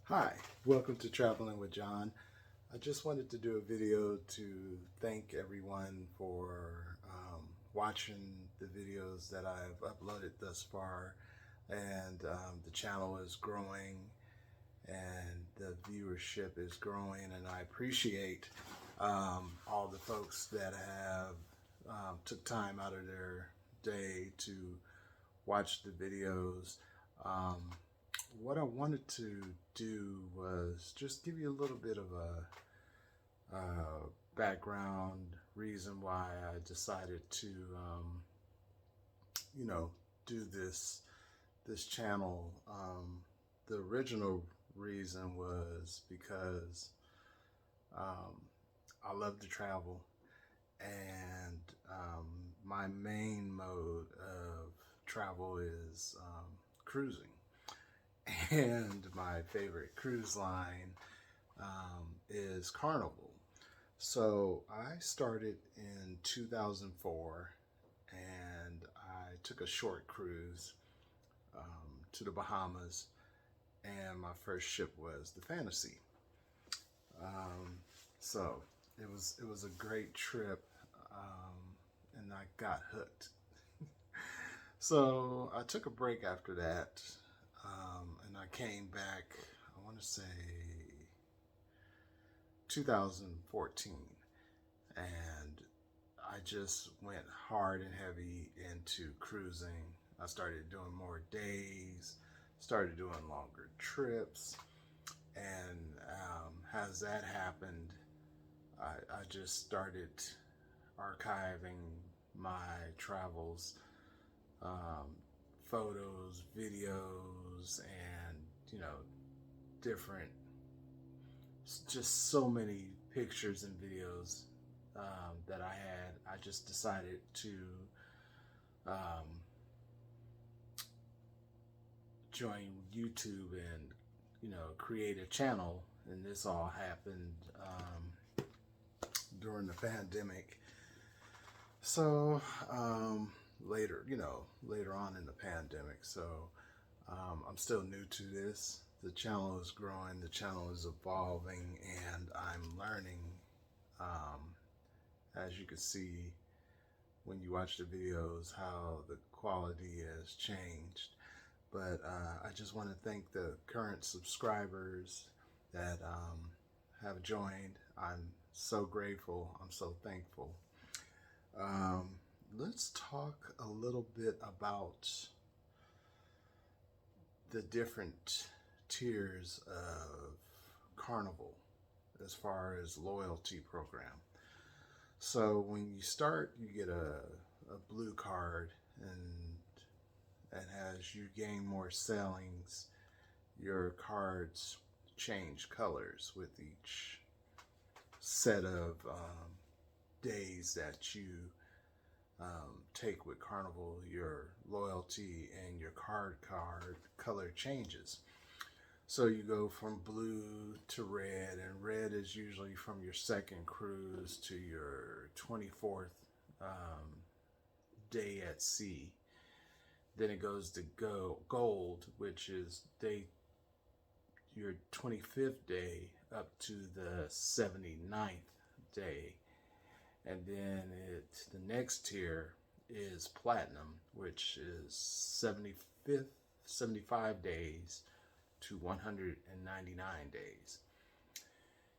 Hi, welcome to Traveling with John. I just wanted to do a video to thank everyone for watching the videos that I've uploaded thus far, and the channel is growing and the viewership is growing, and I appreciate all the folks that have took time out of their day to watch the videos. What I wanted to do was just give you a little bit of a background reason why I decided to, do this channel. The original reason was because I love to travel, and my main mode of travel is cruising. And my favorite cruise line is Carnival. So I started in 2004, and I took a short cruise to the Bahamas, and my first ship was the Fantasy. So it was a great trip, and I got hooked. So I took a break after that, and I came back, I want to say 2014, and I just went hard and heavy into cruising. I started doing more days, started doing longer trips, and as that happened, I just started archiving my travels, photos, videos, and different, just so many pictures and videos that I had. I just decided to join YouTube and create a channel, and this all happened during the pandemic. So later on in the pandemic. So I'm still new to this. The channel is growing, the channel is evolving, and I'm learning. As you can see when you watch the videos, how the quality has changed. But I just want to thank the current subscribers that have joined. I'm so grateful. I'm so thankful. Let's talk a little bit about the different tiers of Carnival as far as loyalty program. So when you start, you get a blue card, and as you gain more sailings, your cards change colors with each set of days that you take with Carnival. Your loyalty and your card color changes. So you go from blue to red, and red is usually from your second cruise to your 24th day at sea. Then it goes to gold, which is your 25th day up to the 79th day. And then the next tier is platinum, which is 75 days to 199 days.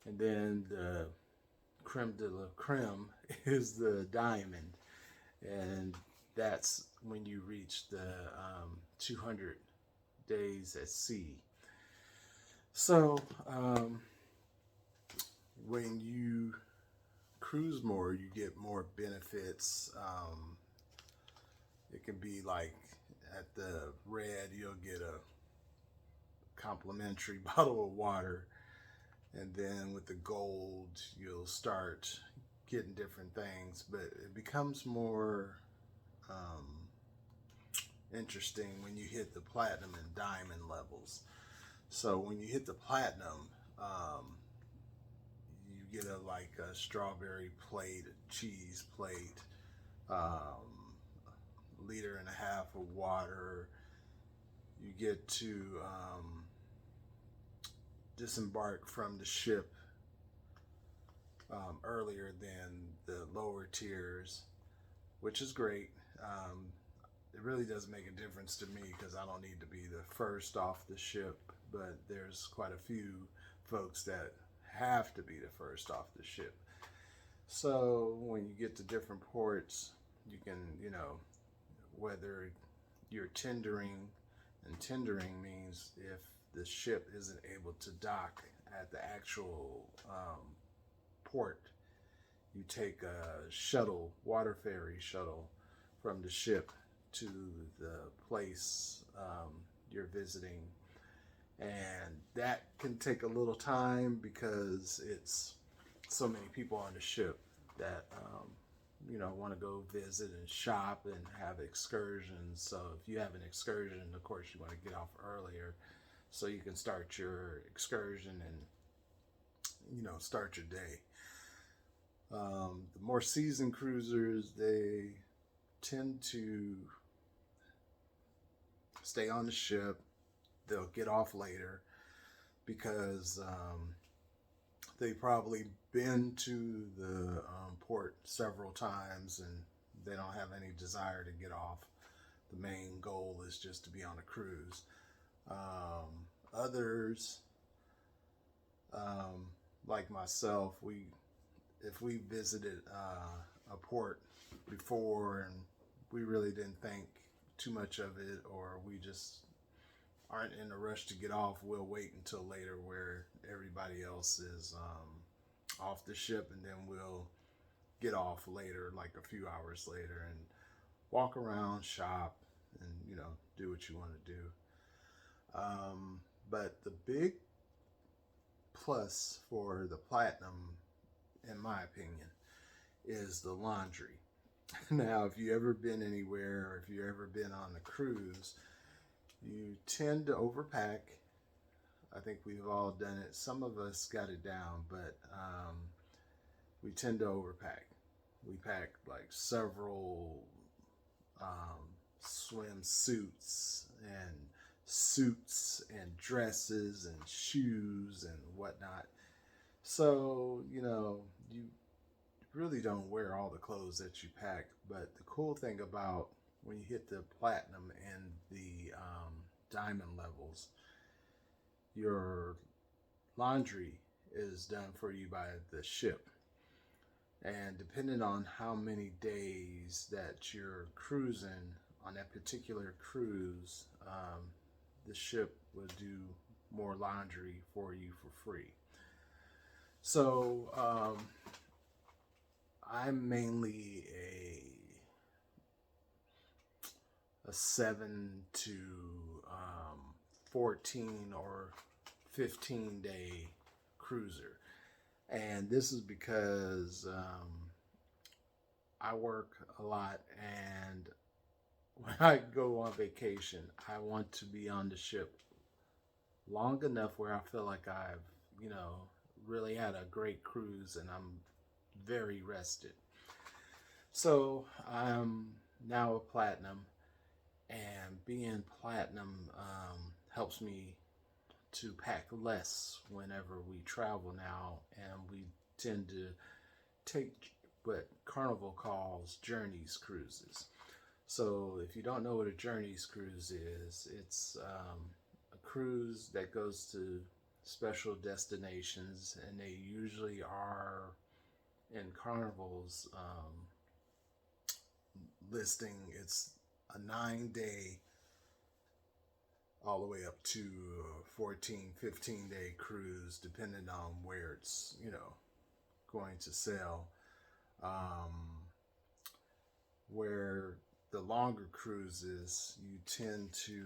And then the creme de la creme is the diamond, and that's when you reach the 200 days at sea. So when you cruise more, you get more benefits. It can be like at the red, you'll get a complimentary bottle of water, and then with the gold, you'll start getting different things, but it becomes more interesting when you hit the platinum and diamond levels. So when you hit the platinum, you get a strawberry plate, a cheese plate, liter and a half of water. You get to disembark from the ship earlier than the lower tiers, which is great. It really does make a difference to me because I don't need to be the first off the ship, but there's quite a few folks that have to be the first off the ship. So when you get to different ports, you can, whether you're tendering, and tendering means if the ship isn't able to dock at the actual port, you take a shuttle, water ferry shuttle from the ship to the place you're visiting. And that can take a little time because it's so many people on the ship that want to go visit and shop and have excursions. So if you have an excursion, of course you want to get off earlier so you can start your excursion and start your day. The more seasoned cruisers, they tend to stay on the ship. They'll get off later because they probably been to the port several times and they don't have any desire to get off. The main goal is just to be on a cruise. Others, like myself, if we visited a port before and we really didn't think too much of it, or we just aren't in a rush to get off, we'll wait until later where everybody else is off the ship, and then we'll get off later, like a few hours later, and walk around, shop, and do what you want to do. But the big plus for the Platinum, in my opinion, is the laundry. Now, if you ever been anywhere, or if you ever been on a cruise, you tend to overpack. I think we've all done it. Some of us got it down, but we tend to overpack. We pack like several swimsuits and suits and dresses and shoes and whatnot. So, you really don't wear all the clothes that you pack. But the cool thing about when you hit the Platinum and the diamond levels, your laundry is done for you by the ship. And depending on how many days that you're cruising on that particular cruise, the ship will do more laundry for you for free. So I'm mainly a 7 to 14 or 15 day cruiser. And this is because I work a lot, and when I go on vacation, I want to be on the ship long enough where I feel like I've, really had a great cruise and I'm very rested. So I'm now a Platinum, and being Platinum helps me to pack less whenever we travel now, and we tend to take what Carnival calls Journeys cruises. So if you don't know what a Journeys cruise is, it's a cruise that goes to special destinations, and they usually are in Carnival's listing. It's a 9-day all the way up to 14, 15-day cruise, depending on where it's, going to sail. Where the longer cruises, you tend to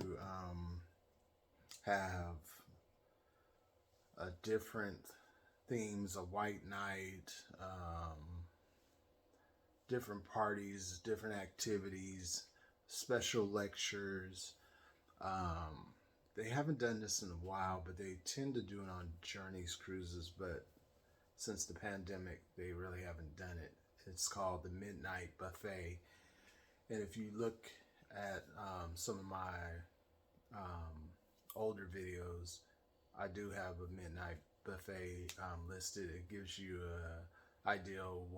have different themes, a white night, different parties, different activities, special lectures. They haven't done this in a while, but they tend to do it on Journeys cruises. But since the pandemic, they really haven't done it. It's called the Midnight Buffet. And if you look at some of my older videos, I do have a midnight buffet listed. It gives you a idea of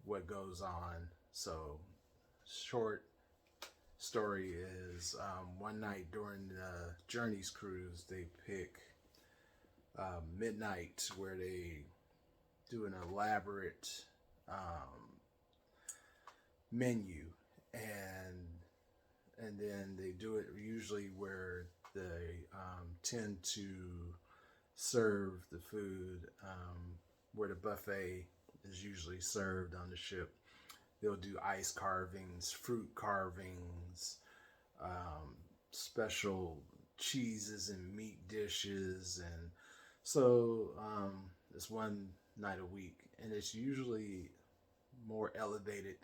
what goes on. So, short story is one night during the Journeys cruise, they pick midnight where they do an elaborate menu, and then they do it usually where they tend to serve the food where the buffet is usually served on the ship. They'll do ice carvings, fruit carvings, special cheeses and meat dishes, and so it's one night a week, and it's usually more elevated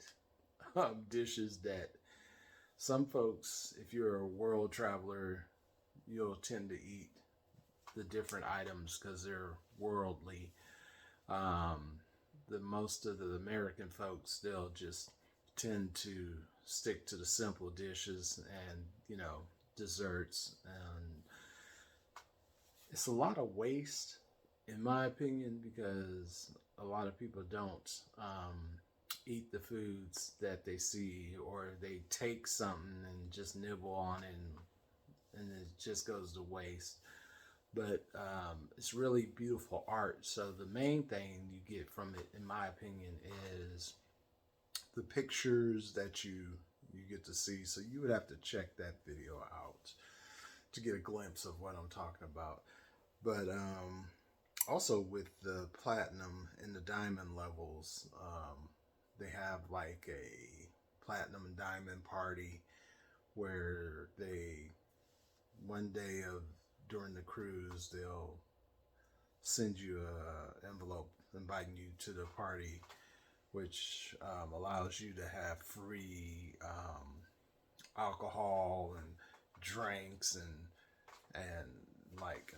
dishes that some folks, if you're a world traveler, you'll tend to eat the different items because they're worldly. The most of the American folks, they'll just tend to stick to the simple dishes and desserts, and it's a lot of waste in my opinion because a lot of people don't eat the foods that they see, or they take something and just nibble on it, and it just goes to waste. But it's really beautiful art. So the main thing you get from it, in my opinion, is the pictures that you get to see. So you would have to check that video out to get a glimpse of what I'm talking about. But also with the platinum and the diamond levels, they have like a platinum and diamond party where they, one day of during the cruise, they'll send you an envelope inviting you to the party, which allows you to have free alcohol and drinks and like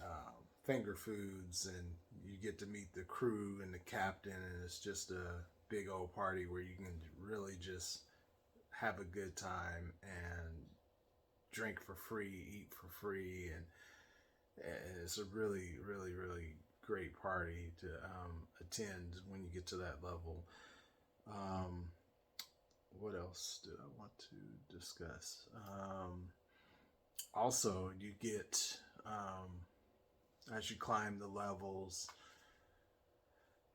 finger foods, and you get to meet the crew and the captain, and it's just a big old party where you can really just have a good time and drink for free, eat for free, and it's a really, really, really great party to attend when you get to that level. What else do I want to discuss? Also, you get, as you climb the levels,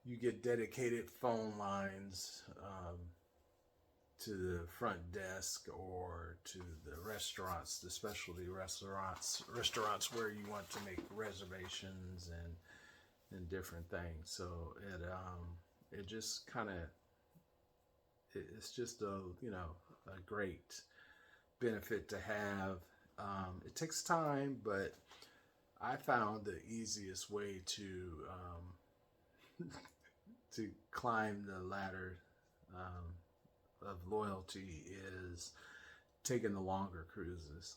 you get dedicated phone lines to the front desk or to the restaurants, the specialty restaurants where you want to make reservations and different things. So it just kind of, it's just a a great benefit to have. It takes time, but I found the easiest way to to climb the ladder of loyalty is taking the longer cruises.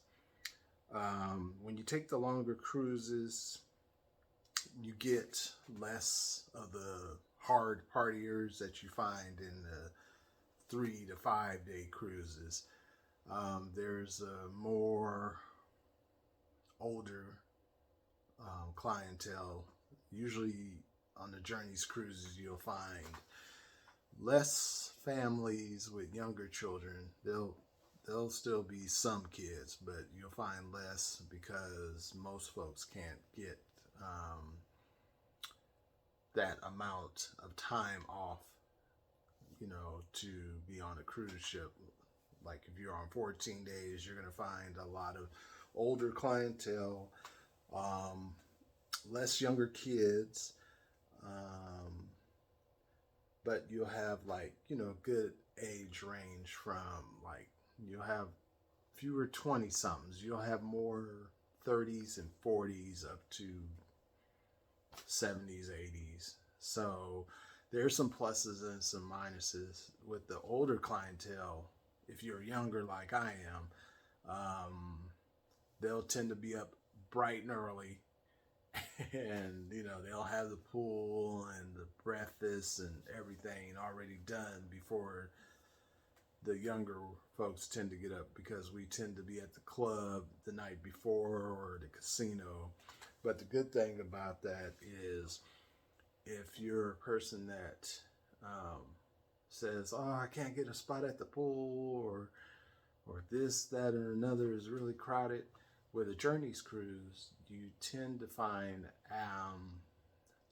When you take the longer cruises, you get less of the hard partiers that you find in the 3 to 5 day cruises. There's a more older clientele. Usually on the Journeys cruises, you'll find less families with younger children. There'll still be some kids, but you'll find less because most folks can't get that amount of time off, to be on a cruise ship. Like if you're on 14 days, you're going to find a lot of older clientele, less younger kids, but you'll have good age range from you'll have fewer 20 somethings, you'll have more 30s and 40s up to 70s, 80s. So there's some pluses and some minuses with the older clientele. If you're younger like I am, they'll tend to be up bright and early, and they'll have the pool and the breakfast and everything already done before the younger folks tend to get up, because we tend to be at the club the night before or the casino. But the good thing about that is if you're a person that um, says, "Oh, I can't get a spot at the pool," or this, that, and another is really crowded, with a Journeys cruise, you tend to find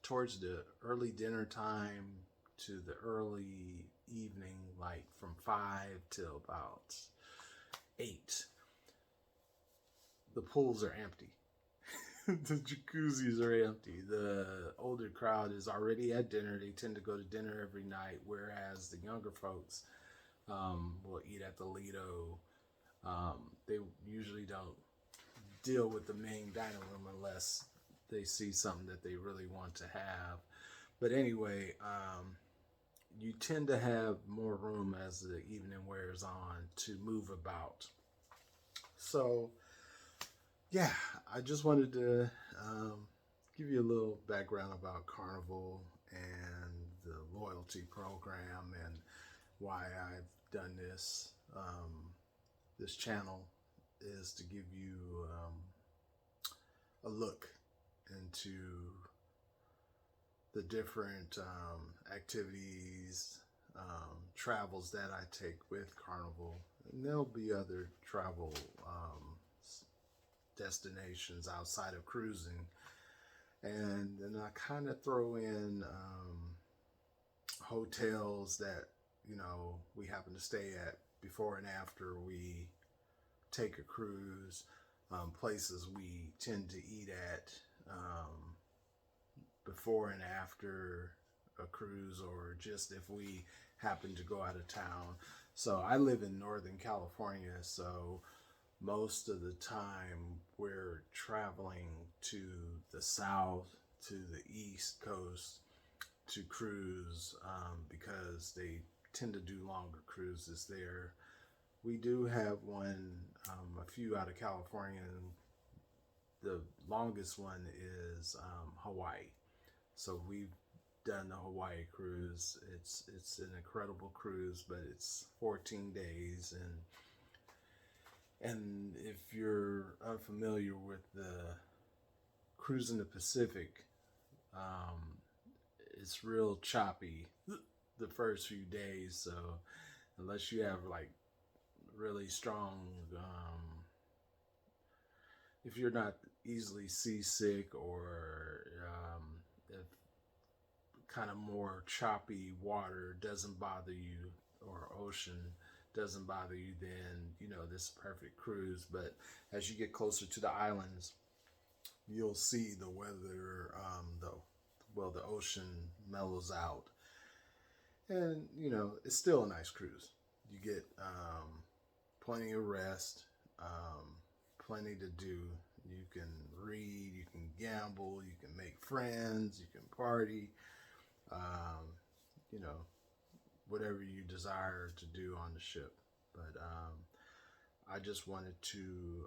towards the early dinner time to the early evening, like from 5 till about 8, the pools are empty. The jacuzzis are empty. The older crowd is already at dinner. They tend to go to dinner every night, whereas the younger folks will eat at the Lido. They usually don't deal with the main dining room unless they see something that they really want to have. But anyway, you tend to have more room as the evening wears on to move about. So, yeah, I just wanted to give you a little background about Carnival and the loyalty program and why I've done this. This channel is to give you a look into the different activities, travels that I take with Carnival. And there'll be other travel destinations outside of cruising. And then I kind of throw in hotels that, we happen to stay at before and after we take a cruise, places we tend to eat at before and after a cruise, or just if we happen to go out of town. So I live in Northern California, so most of the time we're traveling to the south, to the East Coast to cruise, because they tend to do longer cruises there. We do have one, a few out of California, and the longest one is Hawaii. So we've done the Hawaii cruise. It's an incredible cruise, but it's 14 days, and if you're unfamiliar with the cruise in the Pacific, it's real choppy the first few days. So unless you have like really strong, if you're not easily seasick, or if kind of more choppy water doesn't bother you, or ocean doesn't bother you, then this is a perfect cruise. But as you get closer to the islands, you'll see the weather, the ocean mellows out, and it's still a nice cruise. You get plenty of rest, plenty to do. You can read, you can gamble, you can make friends, you can party, whatever you desire to do on the ship. But I just wanted to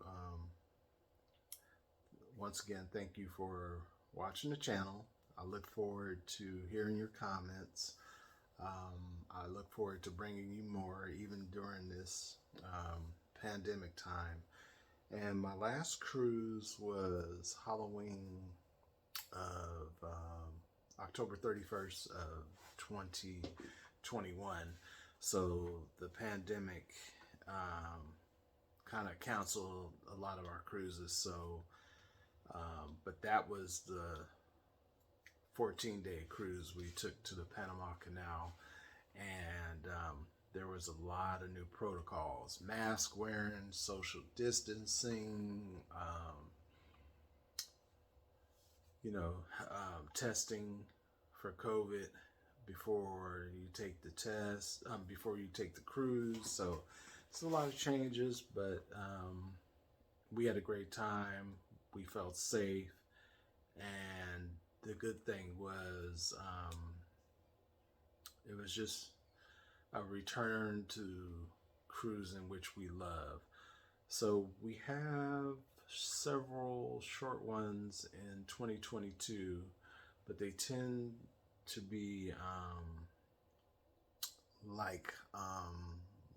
once again thank you for watching the channel. I look forward to hearing your comments. I look forward to bringing you more, even during this pandemic time. And my last cruise was Halloween of October 31st of 2021. So the pandemic kind of canceled a lot of our cruises. So, but that was the 14-day cruise we took to the Panama Canal, and there was a lot of new protocols: mask wearing, social distancing, testing for COVID before you take the test, before you take the cruise. So it's a lot of changes, but we had a great time. We felt safe, and the good thing was it was just a return to cruising, which we love. So we have several short ones in 2022, but they tend to be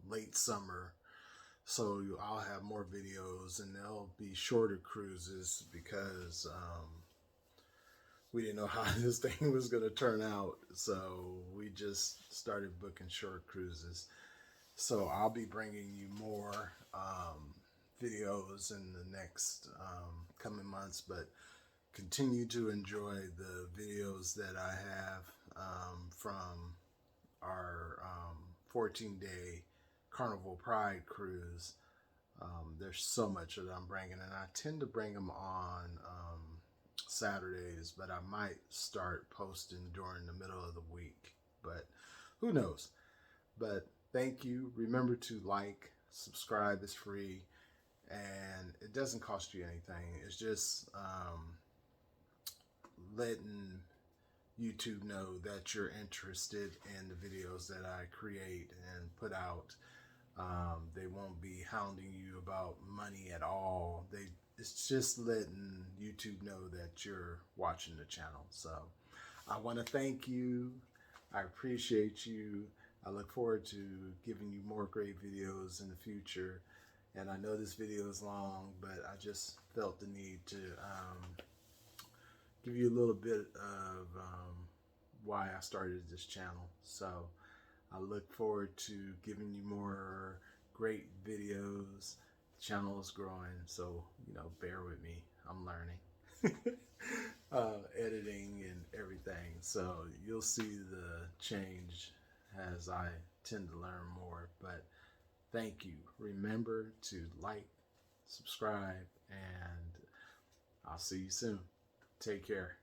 late summer. So I'll have more videos, and they'll be shorter cruises because we didn't know how this thing was going to turn out. So we just started booking short cruises. So I'll be bringing you more videos in the next coming months, but continue to enjoy the videos that I have from our 14-day Carnival Pride cruise. There's so much that I'm bringing, and I tend to bring them on Saturdays, but I might start posting during the middle of the week, but who knows. But thank you. Remember to like, subscribe. It's free, and it doesn't cost you anything. It's just letting YouTube know that you're interested in the videos that I create and put out. They won't be hounding you about money at all. It's just letting YouTube know that you're watching the channel. So I want to thank you. I appreciate you. I look forward to giving you more great videos in the future. And I know this video is long, but I just felt the need to give you a little bit of why I started this channel. So I look forward to giving you more great videos. The channel is growing, so bear with me. I'm learning editing and everything, so you'll see the change as I tend to learn more. But thank you. Remember to like, subscribe, and I'll see you soon. Take care.